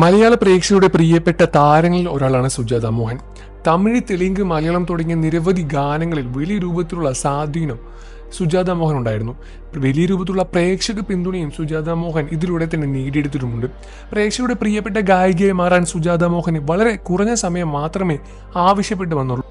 മലയാള പ്രേക്ഷകരുടെ പ്രിയപ്പെട്ട താരങ്ങളിൽ ഒരാളാണ് സുജാത മോഹൻ. തമിഴ്, തെലുങ്ക്, മലയാളം തുടങ്ങിയ നിരവധി ഗാനങ്ങളിൽ വലിയ രൂപത്തിലുള്ള സ്വാധീനം സുജാത മോഹൻ ഉണ്ടായിരുന്നു. വലിയ രൂപത്തിലുള്ള പ്രേക്ഷക പിന്തുണയും സുജാത മോഹൻ ഇതിലൂടെ തന്നെ നേടിയെടുത്തിട്ടുമുണ്ട്. പ്രേക്ഷകരുടെ പ്രിയപ്പെട്ട ഗായികയായി മാറാൻ സുജാത മോഹന് വളരെ കുറഞ്ഞ സമയം മാത്രമേ ആവശ്യപ്പെട്ട് വന്നുള്ളൂ.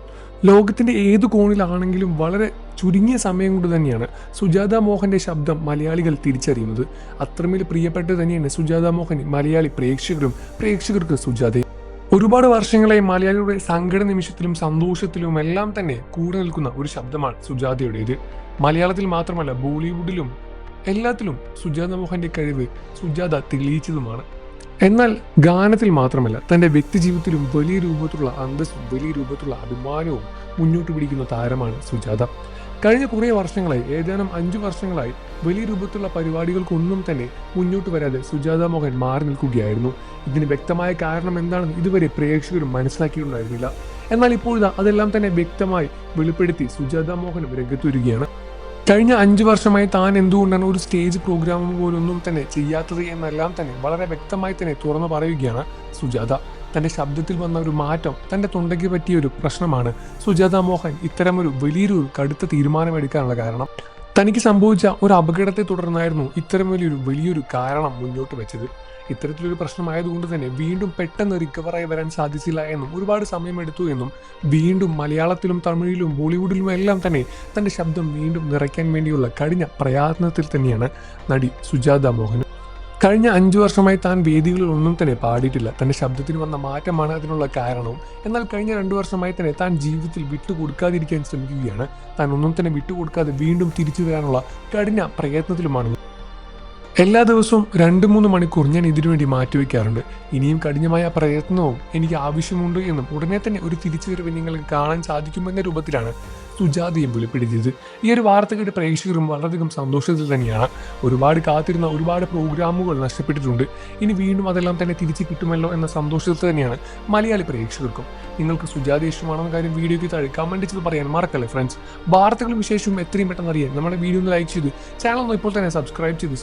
ലോകത്തിന്റെ ഏതു കോണിലാണെങ്കിലും വളരെ ചുരുങ്ങിയ സമയം കൊണ്ട് തന്നെയാണ് സുജാത മോഹന്റെ ശബ്ദം മലയാളികൾ തിരിച്ചറിയുന്നത്. അത്രമേൽ പ്രിയപ്പെട്ടത് തന്നെയാണ് സുജാത മോഹന് മലയാളി പ്രേക്ഷകർക്ക് സുജാതയും. ഒരുപാട് വർഷങ്ങളായി മലയാളിയുടെ സങ്കട നിമിഷത്തിലും സന്തോഷത്തിലും എല്ലാം തന്നെ കൂടെ നിൽക്കുന്ന ഒരു ശബ്ദമാണ് സുജാതയുടേത്. മലയാളത്തിൽ മാത്രമല്ല, ബോളിവുഡിലും എല്ലാത്തിലും സുജാത മോഹന്റെ കഴിവ് സുജാത തെളിയിച്ചതുമാണ്. എന്നാൽ ഗാനത്തിൽ മാത്രമല്ല, തൻ്റെ വ്യക്തിജീവിതത്തിലും വലിയ രൂപത്തിലുള്ള അന്തസ്സും വലിയ രൂപത്തിലുള്ള അഭിമാനവും മുന്നോട്ട് പിടിക്കുന്ന താരമാണ് സുജാത. കഴിഞ്ഞ കുറേ വർഷങ്ങളായി, ഏതാനും 5 വർഷങ്ങളായി വലിയ രൂപത്തിലുള്ള പരിപാടികൾക്കൊന്നും തന്നെ മുന്നോട്ട് വരാതെ സുജാത മോഹൻ മാറി നിൽക്കുകയായിരുന്നു. ഇതിന് വ്യക്തമായ കാരണം എന്താണെന്ന് ഇതുവരെ പ്രേക്ഷകരും മനസ്സിലാക്കിയിട്ടുണ്ടായിരുന്നില്ല. എന്നാൽ ഇപ്പോഴാ അതെല്ലാം തന്നെ വ്യക്തമായി വെളിപ്പെടുത്തി സുജാത മോഹൻ രംഗത്ത് വരികയാണ്. കഴിഞ്ഞ 5 വർഷമായി താൻ എന്തുകൊണ്ടാണ് ഒരു സ്റ്റേജ് പ്രോഗ്രാം പോലൊന്നും തന്നെ ചെയ്യാത്തത് എന്നെല്ലാം തന്നെ വളരെ വ്യക്തമായി തന്നെ തുറന്നു പറയുകയാണ് സുജാത. തൻ്റെ ശബ്ദത്തിൽ വന്ന ഒരു മാറ്റം, തൻ്റെ തൊണ്ടയ്ക്ക് പറ്റിയ ഒരു പ്രശ്നമാണ് സുജാത മോഹൻ ഇത്തരമൊരു വലിയൊരു കടുത്ത തീരുമാനമെടുക്കാനുള്ള കാരണം. തനിക്ക് സംഭവിച്ച ഒരു അപകടത്തെ തുടർന്നായിരുന്നു ഇത്തരം വലിയൊരു കാരണം മുന്നോട്ട് വെച്ചത്. ഇത്തരത്തിലൊരു പ്രശ്നമായതുകൊണ്ട് തന്നെ വീണ്ടും പെട്ടെന്ന് റിക്കവറായി വരാൻ സാധിച്ചില്ല എന്നും ഒരുപാട് സമയമെടുത്തു എന്നും വീണ്ടും മലയാളത്തിലും തമിഴിലും ബോളിവുഡിലും എല്ലാം തന്നെ തൻ്റെ ശബ്ദം വീണ്ടും നിറയ്ക്കാൻ വേണ്ടിയുള്ള കഠിന പ്രയത്നത്തിൽ തന്നെയാണ് നടി സുജാത മോഹൻ. കഴിഞ്ഞ 5 വർഷമായി താൻ വേദികളിൽ ഒന്നും തന്നെ പാടിയിട്ടില്ല. തൻ്റെ ശബ്ദത്തിന് വന്ന മാറ്റമാണ് അതിനുള്ള കാരണവും. എന്നാൽ കഴിഞ്ഞ 2 വർഷമായി തന്നെ താൻ ജീവിതത്തിൽ വിട്ടുകൊടുക്കാതിരിക്കാൻ ശ്രമിക്കുകയാണ്. താൻ ഒന്നും തന്നെ വിട്ടുകൊടുക്കാതെ വീണ്ടും തിരിച്ചു വരാനുള്ള കഠിന പ്രയത്നത്തിലുമാണ്. എല്ലാ ദിവസവും 2-3 മണിക്കൂർ ഞാൻ ഇതിനുവേണ്ടി മാറ്റിവെക്കാറുണ്ട്. ഇനിയും കഠിനമായ പ്രയത്നവും എനിക്ക് ആവശ്യമുണ്ട് എന്നും ഉടനെ തന്നെ ഒരു തിരിച്ചുവരവ് നിങ്ങൾക്ക് കാണാൻ സാധിക്കുമെന്ന രൂപത്തിലാണ് സുജാതയും വെളിപ്പെടുത്തിയത്. ഈ ഒരു വാർത്ത കേട്ട് പ്രേക്ഷകരും വളരെയധികം സന്തോഷത്തിൽ തന്നെയാണ്. ഒരുപാട് കാത്തിരുന്ന ഒരുപാട് പ്രോഗ്രാമുകൾ നഷ്ടപ്പെട്ടിട്ടുണ്ട്. ഇനി വീണ്ടും അതെല്ലാം തന്നെ തിരിച്ചു കിട്ടുമല്ലോ എന്ന സന്തോഷത്തിൽ തന്നെയാണ് മലയാളി പ്രേക്ഷകർക്കും. നിങ്ങൾക്ക് സുജാത ഇഷ്ടമാണെന്ന കാര്യം വീഡിയോയ്ക്ക് താഴെ കമന്റ് ചെയ്ത് പറയാൻ മറക്കല്ലേ ഫ്രണ്ട്സ്. വാർത്തകളും വിശേഷവും എത്രയും പെട്ടെന്ന് അറിയാൻ നമ്മുടെ വീഡിയോ ഒന്ന് ലൈക്ക് ചെയ്ത് ചാനൽ ഒന്ന് ഇപ്പോൾ തന്നെ സബ്സ്ക്രൈബ് ചെയ്ത്